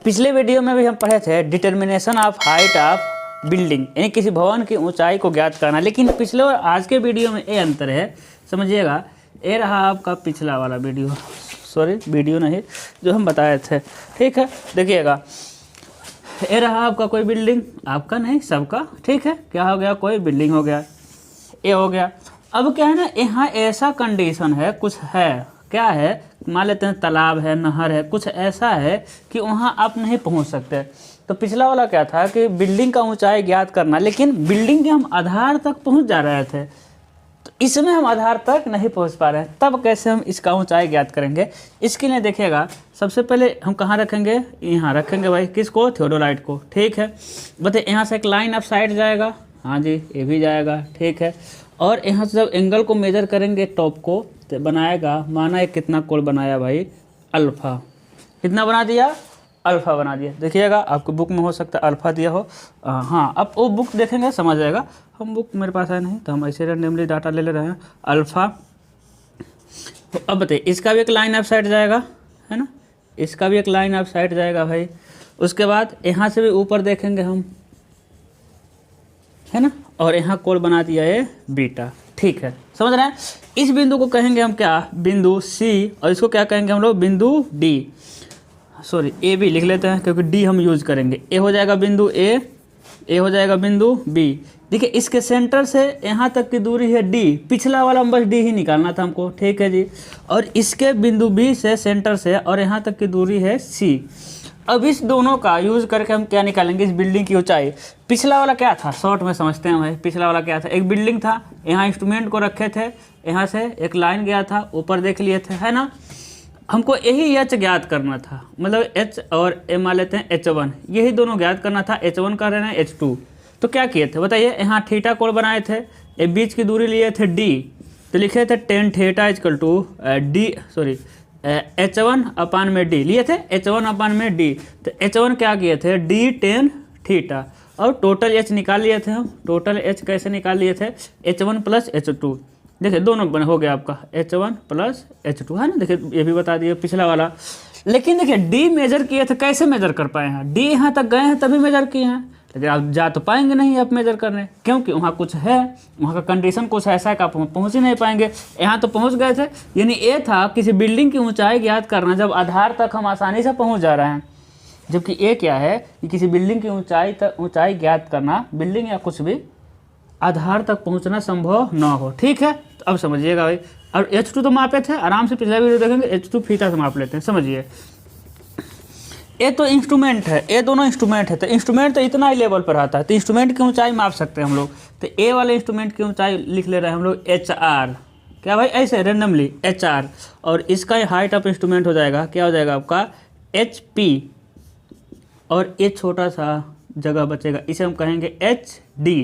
पिछले वीडियो में भी हम पढ़े थे determination of height of building, यानी किसी भवन की ऊंचाई को ज्ञात करना। लेकिन पिछले और आज के वीडियो में ये अंतर है, समझिएगा। ये रहा आपका पिछला वाला वीडियो, सॉरी वीडियो नहीं, जो हम बताए थे, ठीक है। देखिएगा, ये रहा आपका कोई बिल्डिंग, आपका नहीं सबका, ठीक है। क्या हो गया, कोई बिल्डिंग हो गया, ये हो गया। अब क्या है ना, यहाँ ऐसा कंडीशन है, कुछ है, क्या है, मान लेते हैं तालाब है, नहर है, कुछ ऐसा है कि वहाँ आप नहीं पहुँच सकते। तो पिछला वाला क्या था कि बिल्डिंग का ऊंचाई ज्ञात करना, लेकिन बिल्डिंग के हम आधार तक पहुँच जा रहे थे, तो इसमें हम आधार तक नहीं पहुँच पा रहे हैं। तब कैसे हम इसका ऊंचाई ज्ञात करेंगे? इसके लिए देखिएगा, सबसे पहले हम कहाँ रखेंगे, यहाँ रखेंगे भाई, किसको, थियोडोलाइट को, ठीक है। बताइए, यहाँ से एक लाइन ऑफ साइट जाएगा, हाँ जी, ये भी जाएगा, ठीक है। और यहाँ से जब एंगल को मेजर करेंगे टॉप को, तो बनाएगा, माना ये कितना कोण बनाया भाई, अल्फ़ा। कितना बना दिया, अल्फ़ा बना दिया। देखिएगा, आपको बुक में हो सकता है अल्फ़ा दिया हो, हाँ, अब वो बुक देखेंगे समझ जाएगा। हम बुक मेरे पास है नहीं, तो हम ऐसे रैंडमली डाटा ले रहे हैं, अल्फ़ा। तो अब बताइए, इसका भी एक लाइन ऑफ साइट जाएगा, है ना, इसका भी एक लाइन ऑफ साइट जाएगा भाई। उसके बाद यहाँ से भी ऊपर देखेंगे हम, है ना, और यहाँ कोण बना दिया है बीटा, ठीक है, समझ रहे हैं। इस बिंदु को कहेंगे हम क्या, बिंदु सी, और इसको क्या कहेंगे हम लोग, बिंदु डी, सॉरी ए भी लिख लेते हैं क्योंकि डी हम यूज करेंगे। ए हो जाएगा बिंदु ए हो जाएगा बिंदु बी। देखिए, इसके सेंटर से यहाँ तक की दूरी है डी, पिछला वाला हम बस डी ही निकालना था हमको, ठीक है जी। और इसके बिंदु बी से, सेंटर से, और यहाँ तक की दूरी है सी। अब इस दोनों का यूज़ करके हम क्या निकालेंगे, इस बिल्डिंग की ऊंचाई। पिछला वाला क्या था, शॉर्ट में समझते हैं भाई। पिछला वाला क्या था, एक बिल्डिंग था, यहाँ इंस्ट्रूमेंट को रखे थे, यहाँ से एक लाइन गया था, ऊपर देख लिए थे, है ना। हमको यही एच ज्ञात करना था, मतलब एच और ए मान लेते हैं H1, यही दोनों ज्ञात करना था। H1 कर रहे हैं H2। तो क्या किए थे बताइए, यहाँ थीटा कोण बनाए थे, ये बीच की दूरी लिए थे डी, तो लिखे थे tan theta equal to d, sorry H1 upon में डी लिए थे, H1 अपान में डी। तो H1 क्या किए थे, डी टेन थीटा, और टोटल H निकाल लिए थे हम। टोटल H कैसे निकाल लिए थे, H1 प्लस H2। देखिए, दोनों हो गया आपका H1 प्लस H2, है ना। देखिए, ये भी बता दिए पिछला वाला। लेकिन देखिए, डी मेजर किए थे, कैसे मेजर कर पाए हैं, डी यहाँ तक गए हैं तभी मेजर किए हैं। लेकिन आप जा तो पाएंगे नहीं आप मेजर करने, क्योंकि वहाँ कुछ है, वहाँ का कंडीशन कुछ ऐसा है कि आप पहुँच ही नहीं पाएंगे। यहाँ तो पहुँच गए थे, यानी ये था किसी बिल्डिंग की ऊंचाई ज्ञात करना जब आधार तक हम आसानी से पहुँच जा रहे हैं। जबकि ये क्या है कि किसी बिल्डिंग की ऊंचाई ज्ञात करना, बिल्डिंग या कुछ भी, आधार तक पहुँचना संभव न हो, ठीक है। तो अब समझिएगा भाई, और H2 तो मापे थे, आराम से पिछला वीडियो देखेंगे, H2 फीता से माप लेते हैं, समझिए। ये तो इंस्ट्रूमेंट है, ये दोनों इंस्ट्रूमेंट है, तो इंस्ट्रूमेंट तो इतना ही लेवल पर आता है, तो इंस्ट्रूमेंट की ऊंचाई माप सकते हैं हम लोग। तो ए वाले इंस्ट्रूमेंट की ऊंचाई लिख ले रहे हैं हम लोग HR, क्या भाई, ऐसे रैंडमली HR, और इसका हाइट ऑफ इंस्ट्रूमेंट हो जाएगा, क्या हो जाएगा आपका, HP, और ये छोटा सा जगह बचेगा, इसे हम कहेंगे HD,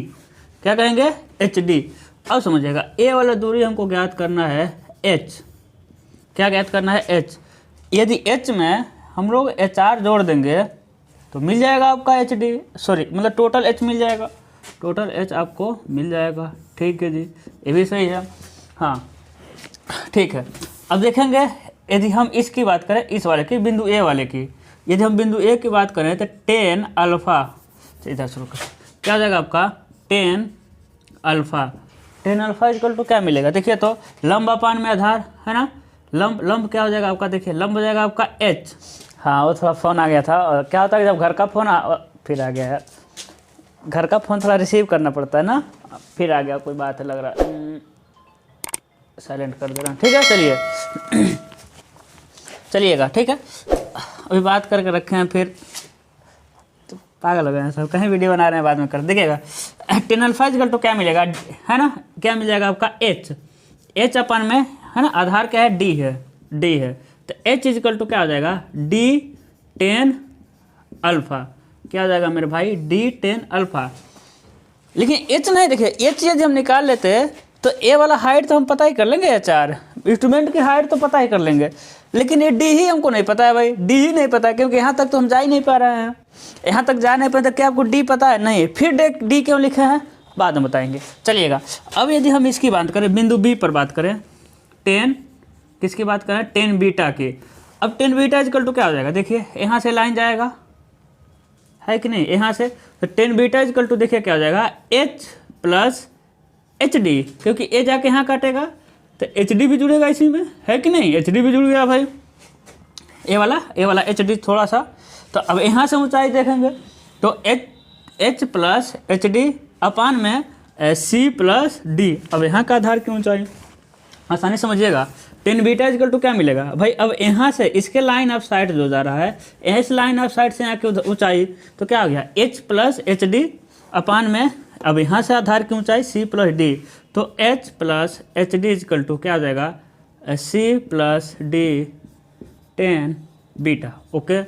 क्या कहेंगे, HD। अब समझिएगा, ए वाला दूरी हमको ज्ञात करना है H, क्या ज्ञात करना है, H। यदि H में हम लोग HR जोड़ देंगे तो मिल जाएगा आपका HD, सॉरी मतलब टोटल H मिल जाएगा, टोटल H आपको मिल जाएगा, ठीक है जी, ये भी सही है, हाँ ठीक है। अब देखेंगे, यदि हम इसकी बात करें, इस वाले की, बिंदु ए वाले की, यदि हम बिंदु ए की बात करें तो टेन अल्फ़ा, इधर शुरू कर, क्या हो जाएगा आपका, टेन अल्फ़ा इक्वल टू क्या मिलेगा, देखिए तो लंब अपान में आधार, है ना, लंब क्या हो जाएगा आपका, देखिए लंब हो जाएगा आपका H। हाँ, वो थोड़ा फ़ोन आ गया था, और क्या होता है कि जब घर का फ़ोन फिर आ गया है, घर का फ़ोन थोड़ा रिसीव करना पड़ता है ना, फिर आ गया, कोई बात है लग रहा है, साइलेंट कर दे रहा हूँ, ठीक है। चलिए चलिएगा, ठीक है, अभी बात करके रखे हैं, फिर तो पागल हो गए हैं सब, कहीं वीडियो बना रहे हैं बाद में कर, देखिएगा टेन अल्फ़ा इक्वल टू क्या मिलेगा, है ना, क्या मिल जाएगा आपका H अपन में, है ना, आधार क्या है, D है, तो H इक्वल टू क्या हो जाएगा, D टेन अल्फ़ा, क्या हो जाएगा मेरे भाई, D टेन अल्फ़ा। लेकिन H नहीं, देखिए H यदि हम निकाल लेते तो ए वाला हाइट तो हम पता ही कर लेंगे, HR इंस्ट्रूमेंट की हाइट तो पता ही कर लेंगे, लेकिन ये D ही हमको नहीं पता है भाई, D ही नहीं पता है, क्योंकि यहाँ तक तो हम जा ही नहीं पा रहे हैं, यहाँ तक जा नहीं पाए, तो क्या आपको D पता है, नहीं, फिर D क्यों लिखे हैं बाद में बताएंगे। चलिएगा, अब यदि हम इसकी बात करें, बिंदु B पर बात करें, टेन किसकी बात करें, टेन बीटा की। अब टेन बीटा इक्वल टू क्या हो जाएगा, देखिए यहाँ से लाइन जाएगा, है कि नहीं, यहाँ से तो टेन बीटा इजकल टू देखिए क्या हो जाएगा एच प्लस एच डी, क्योंकि ए जाके यहाँ काटेगा तो एच डी भी जुड़ेगा इसी में, है कि नहीं, एच डी भी जुड़ गया भाई, ए वाला एच डी थोड़ा सा। तो अब यहाँ से ऊंचाई देखेंगे तो H plus H D upon में सी प्लस डी। अब यहाँ का आधार की ऊंचाई आसानी समझिएगा, टेन बीटा इजकल टू क्या मिलेगा भाई, अब यहाँ से इसके लाइन ऑफ साइड जो जा रहा है इस लाइन ऑफ साइड से यहाँ की ऊंचाई तो क्या हो गया H plus H D upon में, अब यहाँ से आधार की ऊंचाई सी प्लस डी, तो H plus H D is equal to क्या हो जाएगा C plus D tan beta. Okay,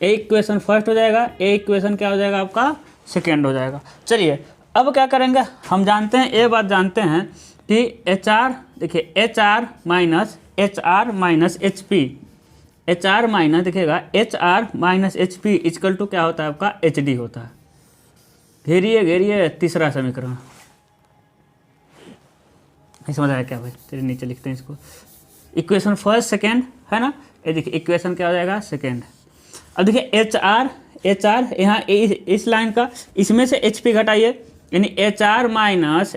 a equation first हो जाएगा, ए इक्वेशन क्या हो जाएगा आपका सेकेंड हो जाएगा। चलिए अब क्या करेंगे, हम जानते हैं ये बात जानते हैं कि एच आर, देखिए H are minus H P, H are minus देखिएगा H are minus H P is equal to क्या होता है आपका एच डी होता है। घेरिए तीसरा समीकरण, नहीं समझ आया क्या भाई, तेरे नीचे लिखते हैं इसको, इक्वेशन फर्स्ट सेकेंड है ना, ये देखिए इक्वेशन क्या हो जाएगा सेकेंड। अब देखिए एच आर यहाँ इस लाइन का इसमें से एच पी घटाइए, यानी h are minus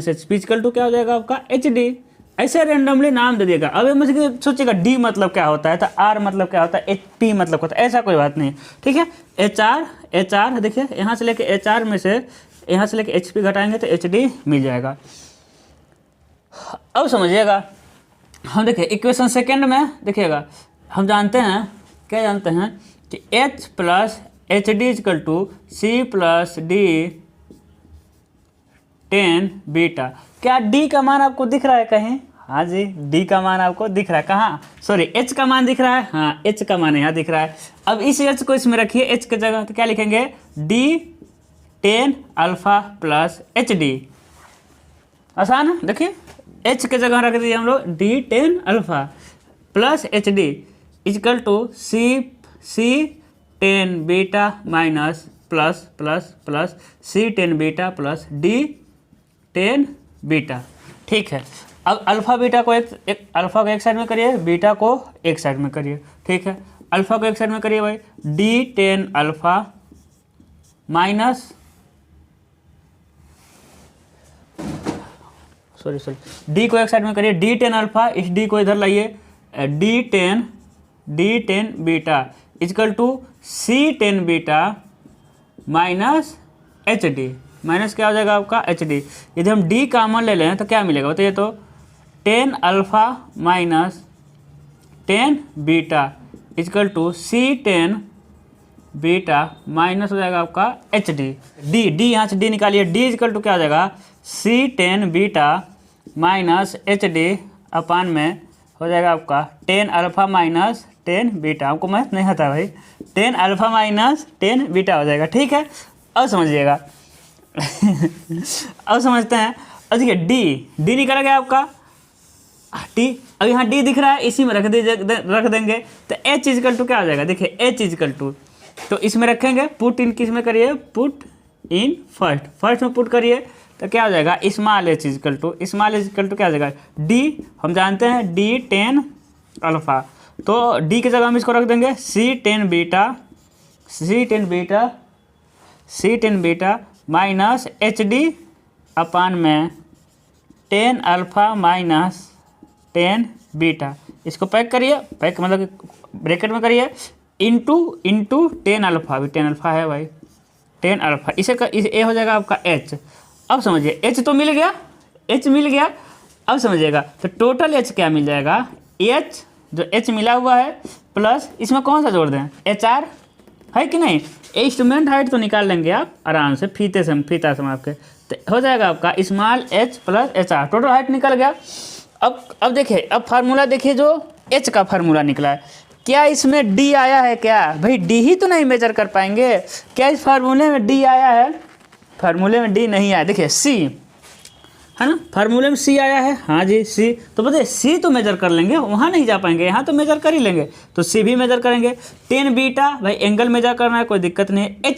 H P is equal to क्या हो जाएगा आपका एच डी। ऐसे रेंडमली नाम दे दिएगा। अब मुझे सोचिएगा डी मतलब क्या होता है, तो आर मतलब क्या होता है, एच पी मतलब होता है, ऐसा कोई बात नहीं, ठीक है। एच आर देखिए यहाँ से लेके एच आर में से यहाँ से लेके एच पी घटाएंगे तो एच डी मिल जाएगा। अब समझिएगा, हम देखिए इक्वेशन सेकेंड में देखिएगा, हम जानते हैं क्या जानते हैं कि h plus H D is equal to c plus D tan beta. क्या डी का मान आपको दिख रहा है कहीं? हाँ जी, डी का मान आपको दिख रहा है, कहाँ, सॉरी एच का मान दिख रहा है, हाँ एच का मान यहाँ दिख रहा है। अब इस एच को इसमें रखिए एच की जगह, तो क्या लिखेंगे D tan alpha plus H D. आसान है, देखिए एच की जगह रख दिए हम लोग d tan alpha plus H D is equal to c tan beta minus plus plus plus c tan beta plus D tan beta. ठीक है, अब अल्फ़ा बीटा को अल्फ़ा को एक साइड में करिए, बीटा को एक साइड में करिए, ठीक है। अल्फ़ा को एक साइड में करिए भाई, d tan alpha minus sorry d को एक साइड में करिए, डी टेन अल्फ़ा, इस डी को इधर लाइए, d tan beta is equal to c tan beta minus H d, minus क्या हो जाएगा आपका एच डी। यदि हम डी कॉमन ले लें तो क्या मिलेगा बताइए, तो tan alpha minus tan beta is equal to c tan beta minus हो जाएगा आपका एच डी। डी यहाँ से डी निकालिए, डी इजकल टू क्या हो जाएगा C tan beta minus H D upon में हो जाएगा आपका tan alpha minus tan beta. हमको मैथ नहीं आता भाई, tan alpha minus tan beta हो जाएगा, ठीक है। अब समझिएगा अब समझते हैं। अब देखिए डी निकल गया आपका टी, अब यहाँ डी दिख रहा है, इसी में रख देंगे तो एच इजकल टू क्या हो जाएगा, देखिए एच इजकल टू, तो इसमें रखेंगे, पुट इन किस में करिए, पुट इन फर्स्ट में पुट करिए तो क्या हो जाएगा स्मॉल एच इजकल टू क्या हो जाएगा डी, हम जानते हैं डी टेन अल्फ़ा, तो डी की जगह हम इसको रख देंगे C tan beta minus H D upon में tan alpha minus tan beta. इसको पैक करिए, पैक मतलब ब्रैकेट में करिए, इंटू टेन अल्फ़ा, भी टेन अल्फ़ा है भाई, टेन अल्फ़ा, इसे ए हो जाएगा आपका एच। अब समझिए एच तो मिल गया, अब समझिएगा तो टोटल एच क्या मिल जाएगा, एच जो एच मिला हुआ है प्लस इसमें कौन सा जोड़ दें, एच आर है कि नहीं। इंस्ट्रूमेंट हाइट तो निकाल लेंगे आप आराम से, फीता से आपके, तो हो जाएगा आपका small H plus H R, total height निकल गया। अब देखिए, अब फार्मूला देखिए, जो एच का फार्मूला निकला है, क्या इसमें डी आया है क्या भाई, डी ही तो नहीं मेजर कर पाएंगे, क्या इस फार्मूले में डी आया है, फार्मूले में डी नहीं आया, देखिए सी है ना, फार्मूले में सी आया है, हाँ जी सी, तो बताइए सी तो मेजर कर लेंगे, वहाँ नहीं जा पाएंगे, यहाँ तो मेजर कर ही लेंगे, तो सी भी मेजर करेंगे। टेन बीटा भाई एंगल मेजर करना है, कोई दिक्कत नहीं है।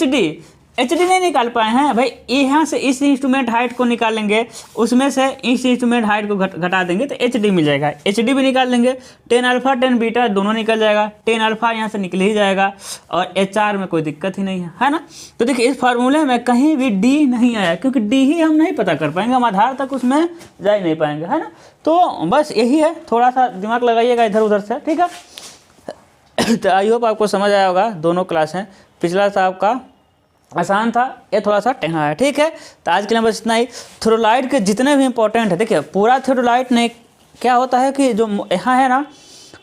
एच डी नहीं निकाल पाए हैं भाई, यहाँ से इस इंस्ट्रूमेंट हाइट को निकालेंगे, उसमें से इस इंस्ट्रूमेंट हाइट को घटा देंगे तो एच डी मिल जाएगा। एच डी भी निकाल लेंगे, टेन अल्फा टेन बीटा दोनों निकल जाएगा, टेन अल्फा यहाँ से निकल ही जाएगा और एच आर में कोई दिक्कत ही नहीं है ना। तो देखिए इस फार्मूले में कहीं भी डी नहीं आया, क्योंकि डी ही हम नहीं पता कर पाएंगे, हम आधार तक उसमें जा ही नहीं पाएंगे, है ना। तो बस यही है, थोड़ा सा दिमाग लगाइएगा इधर उधर से, ठीक है। तो आई होप आपको समझ आया होगा, दोनों क्लास हैं, पिछला सा आपका आसान था, ये थोड़ा सा टेढ़ा है, ठीक है। तो आज के लिए बस इतना ही। थ्योरोलाइट के जितने भी इंपॉर्टेंट है, देखिए पूरा थ्योरोलाइट नहीं, क्या होता है कि जो यहाँ है ना,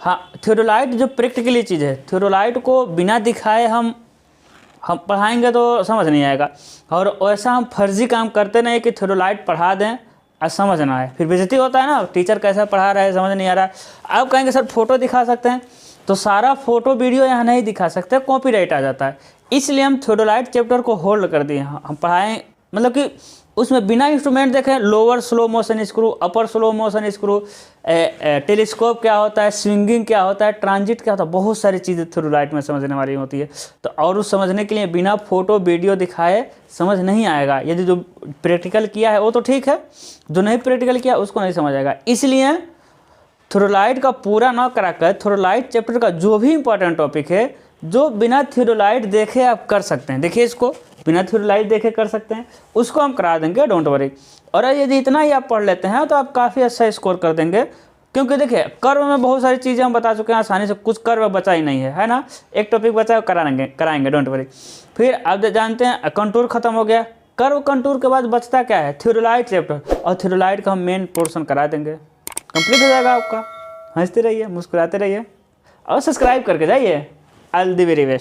हाँ थ्योरोलाइट जो प्रैक्टिकली चीज़ है, थ्योरोलाइट को बिना दिखाए हम पढ़ाएंगे तो समझ नहीं आएगा, और वैसा हम फर्जी काम करते नहीं कि थ्योरोलाइट पढ़ा दें और समझ ना आए, फिर बेइज्जती होता है ना, टीचर कैसा पढ़ा रहा है समझ नहीं आ रहा। आप कहेंगे सर फोटो दिखा सकते हैं, तो सारा फोटो वीडियो यहाँ नहीं दिखा सकते, कॉपीराइट आ जाता है, इसलिए हम थ्योरोलाइट चैप्टर को होल्ड कर दिए। हम पढ़ाएं मतलब कि उसमें बिना इंस्ट्रूमेंट देखें, लोअर स्लो मोशन स्क्रू, अपर स्लो मोशन स्क्रू, टेलीस्कोप क्या होता है, स्विंगिंग क्या होता है, ट्रांजिट क्या होता है, बहुत सारी चीज़ें थ्योरोलाइट में समझने वाली होती है। तो और उस समझने के लिए बिना फोटो वीडियो दिखाए समझ नहीं आएगा। यदि जो प्रैक्टिकल किया है वो तो ठीक है, जो नहीं प्रैक्टिकल किया उसको नहीं समझ आएगा। इसलिए थ्योरोलाइट का पूरा ना कराकर थ्योरोलाइट चैप्टर का जो भी इंपॉर्टेंट टॉपिक है, जो बिना थ्योरोलाइट देखे आप कर सकते हैं, देखिए इसको बिना थ्योरोलाइट देखे कर सकते हैं, उसको हम करा देंगे, डोंट वरी। और यदि इतना ही आप पढ़ लेते हैं तो आप काफ़ी अच्छा स्कोर कर देंगे, क्योंकि देखिए कर्व में बहुत सारी चीज़ें हम बता चुके हैं आसानी से, कुछ कर्व बचा ही नहीं है ना। एक टॉपिक बचा है कराएंगे डोंट वरी। फिर आप जानते हैं कंटूर खत्म हो गया, कर्व कंटूर के बाद बचता क्या है, थ्योरोलाइट चैप्टर, और थ्योरोलाइट का हम मेन पोर्शन करा देंगे, कंप्लीट हो जाएगा आपका। हंसते रहिए, मुस्कुराते रहिए और सब्सक्राइब करके जाइए। All the very best.